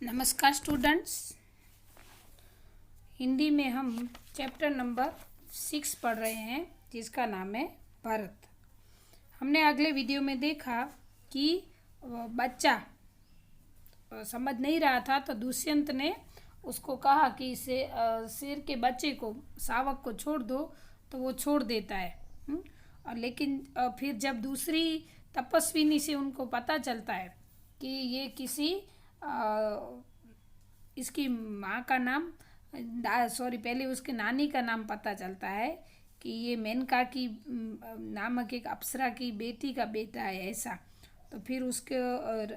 नमस्कार स्टूडेंट्स। हिंदी में हम चैप्टर नंबर 6 पढ़ रहे हैं जिसका नाम है भरत। हमने अगले वीडियो में देखा कि बच्चा समझ नहीं रहा था तो दुष्यंत ने उसको कहा कि इसे शेर के बच्चे को शावक को छोड़ दो तो वो छोड़ देता है। और लेकिन फिर जब दूसरी तपस्विनी से उनको पता चलता है कि ये किसी इसकी माँ का नाम पहले उसके नानी का नाम पता चलता है कि ये मेनका की नामक एक अप्सरा की बेटी का बेटा है ऐसा। तो फिर उसके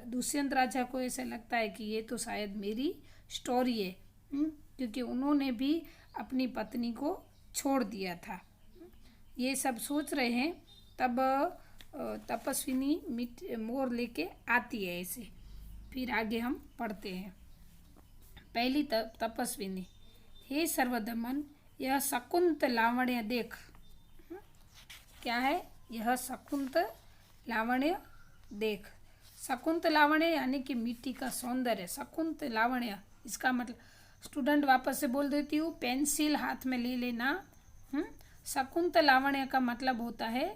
दुष्यंत राजा को ऐसा लगता है कि ये तो शायद मेरी स्टोरी है, क्योंकि उन्होंने भी अपनी पत्नी को छोड़ दिया था। ये सब सोच रहे हैं तब तपस्विनी मोर लेके आती है ऐसे। फिर आगे हम पढ़ते हैं। पहली तपस्विनी, हे सर्वदमन यह शकुंत लावण्य देख। क्या है यह शकुंत लावण्य देख। शकुंत लावण्य यानी कि मिट्टी का सौंदर्य। शकुंत लावण्य इसका मतलब स्टूडेंट वापस से बोल देती हूँ, पेंसिल हाथ में ले लेना। शकुंत लावण्य का मतलब होता है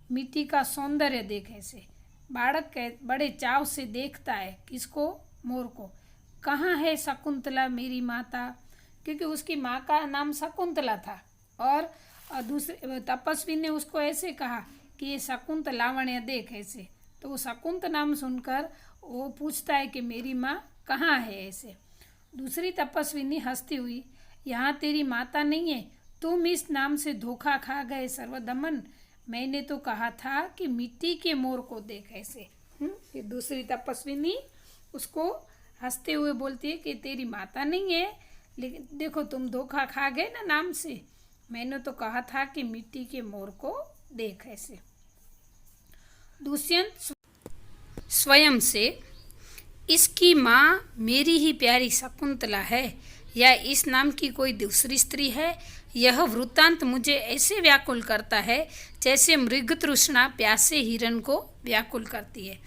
मिट्टी का सौंदर्य देख। ऐसे बालक बड़े चाव से देखता है किसको, मोर को। कहाँ है शकुंतला मेरी माता, क्योंकि उसकी माँ का नाम शकुंतला था। और दूसरे तपस्वी ने उसको ऐसे कहा कि ये शकुंत लावण्य देख ऐसे। तो वो शकुंत नाम सुनकर वो पूछता है कि मेरी माँ कहाँ है ऐसे। दूसरी तपस्विनी हंसती हुई, यहाँ तेरी माता नहीं है, तुम इस नाम से धोखा खा गए सर्वदमन। मैंने तो कहा था कि मिट्टी के मोर को देख ऐसे। फिर दूसरी तपस्विनी उसको हंसते हुए बोलती है कि तेरी माता नहीं है, लेकिन देखो तुम धोखा खा गए ना नाम से। मैंने तो कहा था कि मिट्टी के मोर को देख ऐसे। दुष्यंत स्वयं से, इसकी माँ मेरी ही प्यारी शकुंतला है या इस नाम की कोई दूसरी स्त्री है, यह वृत्तांत मुझे ऐसे व्याकुल करता है जैसे मृगतृष्णा प्यासे हिरण को व्याकुल करती है।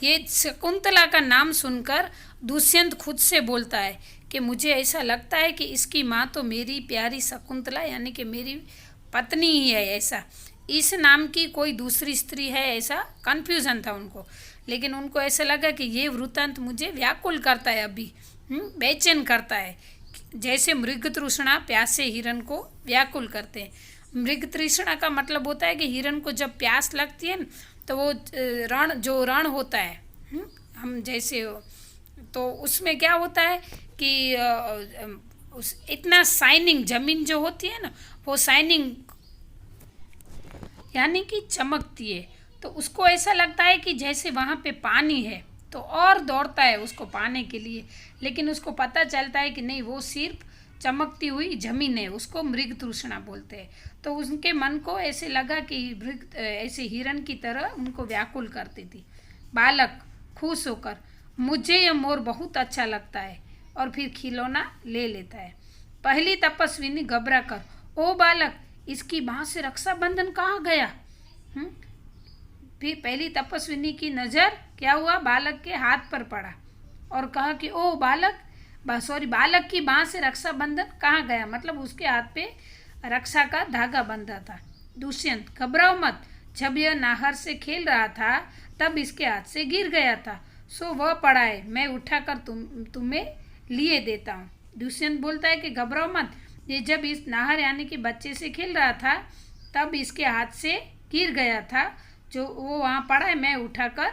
ये शकुंतला का नाम सुनकर दुष्यंत खुद से बोलता है कि मुझे ऐसा लगता है कि इसकी माँ तो मेरी प्यारी शकुंतला यानी कि मेरी पत्नी ही है ऐसा। इस नाम की कोई दूसरी स्त्री है ऐसा कन्फ्यूज़न था उनको, लेकिन उनको ऐसा लगा कि ये वृत्तांत मुझे व्याकुल करता है, अभी बेचैन करता है, जैसे मृगतृष्णा प्यासे हिरण को व्याकुल करते हैं। मृगतृष्णा का मतलब होता है कि हिरण को जब प्यास लगती है ना तो वो रण होता है, हम जैसे तो उसमें क्या होता है कि इतना शाइनिंग जमीन जो होती है ना वो शाइनिंग यानी कि चमकती है। तो उसको ऐसा लगता है कि जैसे वहाँ पे पानी है, तो और दौड़ता है उसको पाने के लिए, लेकिन उसको पता चलता है कि नहीं वो सिर्फ चमकती हुई जमीन है, उसको मृगतृष्णा बोलते हैं। तो उनके मन को ऐसे लगा कि मृग ऐसे हिरण की तरह उनको व्याकुल करती थी। बालक खुश होकर, मुझे यह मोर बहुत अच्छा लगता है, और फिर खिलौना ले लेता है। पहली तपस्विनी घबरा कर, ओ बालक इसकी बाँह से रक्षाबंधन कहाँ गया। फिर पहली तपस्विनी की नज़र क्या हुआ, बालक के हाथ पर पड़ा और कहा कि ओ बालक बालक की बाँह से रक्षाबंधन कहाँ गया, मतलब उसके हाथ पे रक्षा का धागा बंधा था। दुष्यंत घबराओ मत, जब यह नाहर से खेल रहा था तब इसके हाथ से गिर गया था, सो वह पड़ा है, मैं उठाकर तुम्हें लिए देता हूँ। दुष्यंत बोलता है कि घबराओ मत, ये जब इस नाहर यानी कि बच्चे से खेल रहा था तब इसके हाथ से गिर गया था, जो वो वहाँ पड़ा है, मैं उठाकर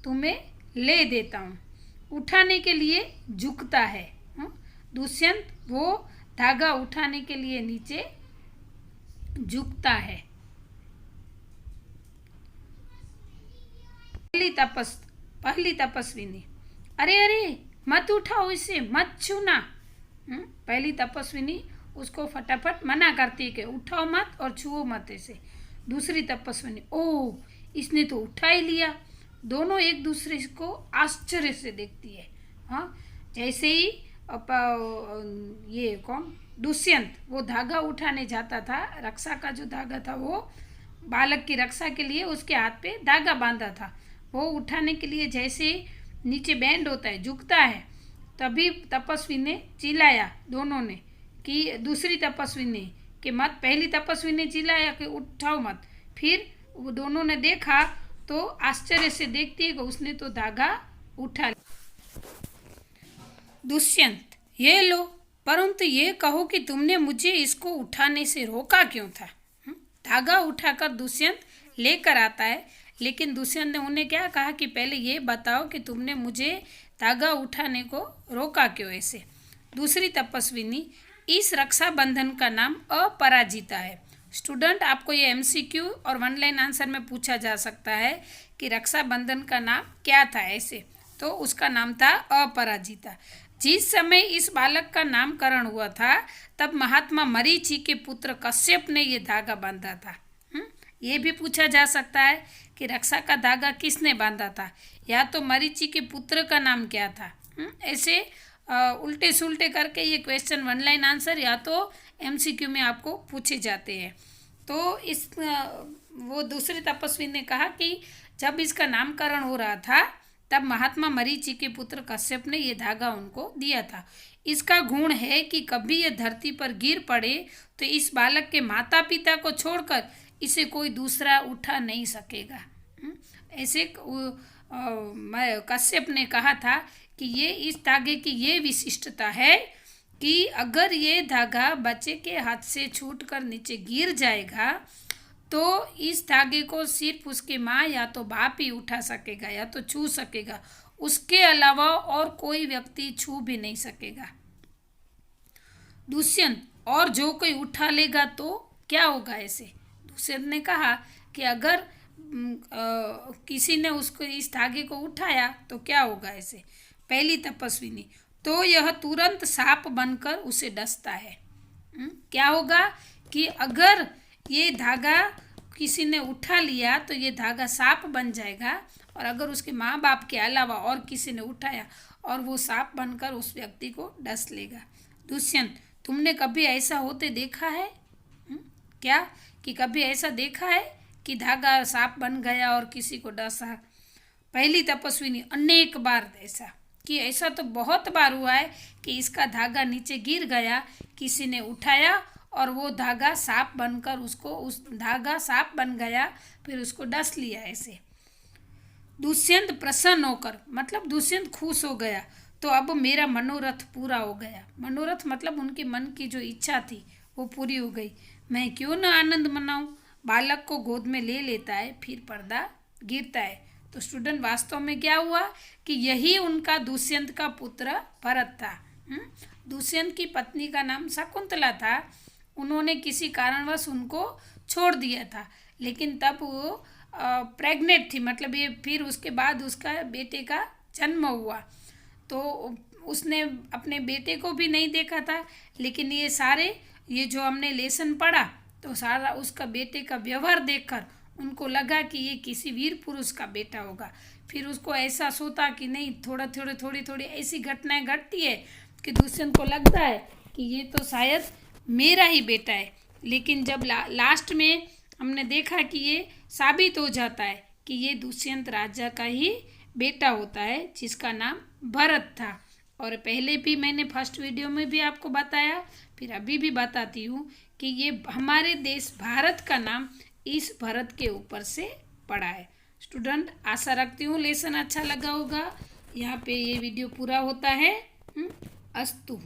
तुम्हें ले देता हूँ। उठाने के लिए झुकता है। दुष्यंत वो धागा उठाने के लिए नीचे झुकता है। पहली तपस्विनी, अरे अरे मत उठाओ इसे, मत छूना। पहली तपस्विनी उसको फटाफट मना करती है कि उठाओ मत और छुओ मत ऐसे। दूसरी तपस्विनी, ओ इसने तो उठा ही लिया। दोनों एक दूसरे को आश्चर्य से देखती है। जैसे ही ये कौन दुष्यंत वो धागा उठाने जाता था, रक्षा का जो धागा था वो बालक की रक्षा के लिए उसके हाथ पे धागा बांधा था, वो उठाने के लिए जैसे नीचे बैंड होता है झुकता है, तभी तपस्वी ने चिल्लाया, दोनों ने, कि दूसरी तपस्वी ने कि मत, पहली तपस्वी ने चिल्लाया कि उठाओ मत। फिर वो दोनों ने देखा तो आश्चर्य से देखती है कि उसने तो धागा उठा लिया। दुष्यंत, ये लो, परंतु ये कहो कि तुमने मुझे इसको उठाने से रोका क्यों था? धागा उठाकर दुष्यंत लेकर आता है, लेकिन दुष्यंत ने उन्हें क्या कहा कि पहले ये बताओ कि तुमने मुझे धागा उठाने को रोका क्यों ऐसे। दूसरी तपस्विनी, इस रक्षाबंधन का नाम अपराजिता है। स्टूडेंट, आपको ये एमसीक्यू और वन लाइन आंसर में पूछा जा सकता है कि रक्षाबंधन का नाम क्या था ऐसे, तो उसका नाम था अपराजिता। जिस समय इस बालक का नामकरण हुआ था तब महात्मा मरीचि के पुत्र कश्यप ने ये धागा बांधा था। ये भी पूछा जा सकता है कि रक्षा का धागा किसने बांधा था, या तो मरीचि के पुत्र का नाम क्या था। ऐसे उल्टे सुल्टे करके ये क्वेश्चन वन लाइन आंसर या तो एमसीक्यू में आपको पूछे जाते हैं। तो इस वो दूसरे तपस्वी ने कहा कि जब इसका नामकरण हो रहा था तब महात्मा मरीचि के पुत्र कश्यप ने ये धागा उनको दिया था। इसका गुण है कि कभी ये धरती पर गिर पड़े तो इस बालक के माता पिता को छोड़कर इसे कोई दूसरा उठा नहीं सकेगा। ऐसे कश्यप ने कहा था कि ये इस धागे की ये विशिष्टता है कि अगर ये धागा बच्चे के हाथ से छूटकर नीचे गिर जाएगा तो इस धागे को सिर्फ उसके माँ या तो बाप ही उठा सकेगा या तो छू सकेगा, उसके अलावा और कोई व्यक्ति छू भी नहीं सकेगा। दुष्यंत, और जो कोई उठा लेगा तो क्या होगा ऐसे? दुष्यंत ने कहा कि अगर किसी ने उसको इस धागे को उठाया तो क्या होगा ऐसे। पहली तपस्विनी, तो यह तुरंत सांप बनकर उसे डसता है। क्या होगा कि अगर ये धागा किसी ने उठा लिया तो ये धागा सांप बन जाएगा, और अगर उसके माँ बाप के अलावा और किसी ने उठाया और वो सांप बनकर उस व्यक्ति को डस लेगा। दुष्यंत, तुमने कभी ऐसा होते देखा है? क्या कि कभी ऐसा देखा है कि धागा सांप बन गया और किसी को डसा? पहली तपस्विनी, अनेक बार ऐसा कि ऐसा तो बहुत बार हुआ है कि इसका धागा नीचे गिर गया, किसी ने उठाया और वो धागा सांप बनकर उस धागा सांप बन गया, फिर उसको डस लिया ऐसे। दुष्यंत प्रसन्न होकर, मतलब दुष्यंत खुश हो गया, तो अब मेरा मनोरथ पूरा हो गया। मनोरथ मतलब उनके मन की जो इच्छा थी वो पूरी हो गई, मैं क्यों न आनंद मनाऊं। बालक को गोद में ले लेता है, फिर पर्दा गिरता है। तो स्टूडेंट, वास्तव में क्या हुआ कि यही उनका दुष्यंत का पुत्र भरत था। दुष्यंत की पत्नी का नाम शकुंतला था। उन्होंने किसी कारणवश उनको छोड़ दिया था, लेकिन तब वो प्रेग्नेंट थी, मतलब ये फिर उसके बाद उसका बेटे का जन्म हुआ, तो उसने अपने बेटे को भी नहीं देखा था। लेकिन ये जो हमने लेसन पढ़ा तो सारा उसका बेटे का व्यवहार देखकर उनको लगा कि ये किसी वीर पुरुष का बेटा होगा। फिर उसको एहसास होता कि नहीं, थोड़ी थोड़ी ऐसी घटनाएं घटती है कि दुष्यंत को लगता है कि ये तो शायद मेरा ही बेटा है। लेकिन जब लास्ट में हमने देखा कि ये साबित हो जाता है कि ये दुष्यंत राजा का ही बेटा होता है, जिसका नाम भरत था। और पहले भी मैंने फर्स्ट वीडियो में भी आपको बताया, फिर अभी भी बताती हूँ कि ये हमारे देश भारत का नाम इस भरत के ऊपर से पड़ा है। स्टूडेंट, आशा रखती हूँ लेसन अच्छा लगा होगा। यहाँ पे ये वीडियो पूरा होता है। अस्तु।